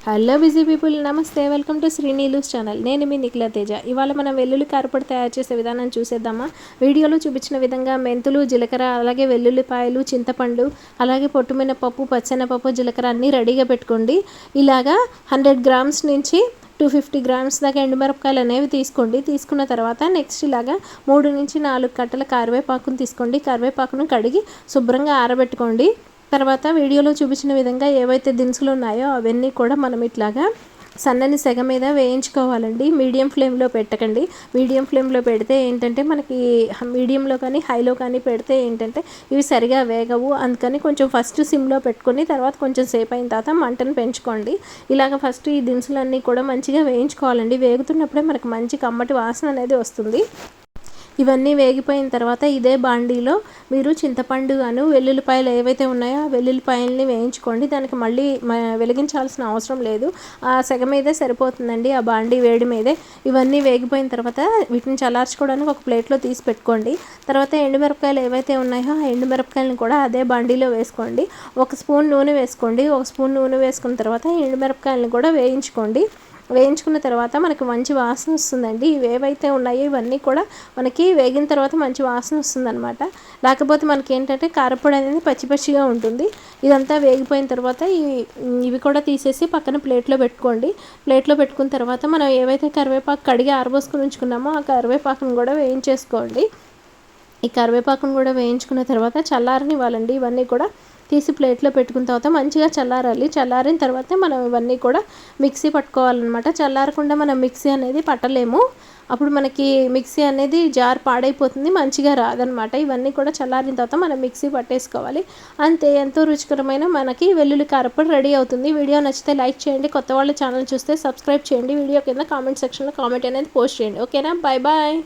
Hello busy people, నమస్తే. Welcome to Srinilu's channel. నేను మీ నిఖిల తేజ. ఇవాళ మనం వెల్లుల్లి కారపొడి తయారు చేసే విధానం చూసేద్దామా. వీడియోలో చూపించిన విధంగా మెంతులు, జీలకర్ర, అలాగే వెల్లుల్లిపాయలు, చింతపండు, అలాగే పొట్టుమినపప్పు, పచ్చెనపప్పు, జీలకర్ర అన్నీ రెడీగా పెట్టుకోండి. ఇలాగా 100 గ్రామ్స్ నుంచి 250 గ్రామ్స్ దాకా ఎండుమిరపకాయలు అనేవి తీసుకోండి. తీసుకున్న తర్వాత నెక్స్ట్ ఇలాగా 3 నుంచి 4 కట్టల కరివేపాకును తీసుకోండి. కరివేపాకును కడిగి శుభ్రంగా ఆరబెట్టుకోండి. తర్వాత వీడియోలో చూపించిన విధంగా ఏవైతే దినుసులు ఉన్నాయో అవన్నీ కూడా మనం ఇట్లాగా సన్నని సెగ మీద వేయించుకోవాలండి. మీడియం ఫ్లేమ్లో పెట్టకండి. మీడియం ఫ్లేమ్లో పెడితే ఏంటంటే మనకి మీడియంలో కానీ హైలో కానీ పెడితే ఏంటంటే ఇవి సరిగా వేగవు. అందుకని కొంచెం ఫస్ట్ సిమ్లో పెట్టుకొని తర్వాత కొంచెం సేపు అయిన తర్వాత మంటను పెంచుకోండి. ఇలాగ ఫస్ట్ ఈ దినుసులన్నీ కూడా మంచిగా వేయించుకోవాలండి. వేగుతున్నప్పుడే మనకు మంచి కమ్మటి వాసన అనేది వస్తుంది. ఇవన్నీ వేగిపోయిన తర్వాత ఇదే బాండీలో మీరు చింతపండు అను వెల్లుల్లిపాయలు ఏవైతే ఉన్నాయో ఆ వెల్లుల్లిపాయలని వేయించుకోండి. దానికి మళ్ళీ వెలిగించాల్సిన అవసరం లేదు. ఆ సెగ మీదే సరిపోతుందండి, ఆ బాండీ వేడి మీదే. ఇవన్నీ వేగిపోయిన తర్వాత వీటిని చల్లార్చుకోవడానికి ఒక ప్లేట్లో తీసి పెట్టుకోండి. తర్వాత ఎండుమిరపకాయలు ఏవైతే ఉన్నాయో ఆ ఎండుమిరపకాయలను కూడా అదే బాండీలో వేసుకోండి. 1 స్పూన్ నూనె వేసుకోండి. 1 స్పూన్ నూనె వేసుకున్న తర్వాత ఎండుమిరపకాయలను కూడా వేయించుకోండి. వేయించుకున్న తర్వాత మనకి మంచి వాసన వస్తుందండి. ఇవేవైతే ఉన్నాయో ఇవన్నీ కూడా మనకి వేగిన తర్వాత మంచి వాసన వస్తుందన్నమాట. లేకపోతే మనకి ఏంటంటే కారపొడి అనేది పచ్చి పచ్చిగా ఉంటుంది. ఇదంతా వేగిపోయిన తర్వాత ఇవి కూడా తీసేసి పక్కన ప్లేట్లో పెట్టుకోండి. ప్లేట్లో పెట్టుకున్న తర్వాత మనం ఏవైతే కరివేపాకు కడిగి ఆరబోసుకుని ఉంచుకున్నామో ఆ కరివేపాకును కూడా వేయించేసుకోండి. ఈ కరివేపాకును కూడా వేయించుకున్న తర్వాత చల్లారనివ్వాలండి. ఇవన్నీ కూడా తీసి ప్లేట్లో పెట్టుకున్న తర్వాత మంచిగా చల్లారాలి. చల్లారిన తర్వాత మనం ఇవన్నీ కూడా మిక్సీ పట్టుకోవాలన్నమాట. చల్లారకుండా మనం మిక్సీ అనేది పట్టలేము. అప్పుడు మనకి మిక్సీ అనేది జార్ పాడైపోతుంది, మంచిగా రాదనమాట. ఇవన్నీ కూడా చల్లారిన తర్వాత మనం మిక్సీ పట్టేసుకోవాలి. అంతే, ఎంతో రుచికరమైన మనకి వెల్లుల్లి కారపొడి రెడీ అవుతుంది. వీడియో నచ్చితే లైక్ చేయండి. కొత్త వాళ్ళ ఛానల్ చూస్తే సబ్స్క్రైబ్ చేయండి. వీడియో కింద కామెంట్ సెక్షన్లో కామెంట్ అనేది పోస్ట్ చేయండి. ఓకేనా, బాయ్ బాయ్.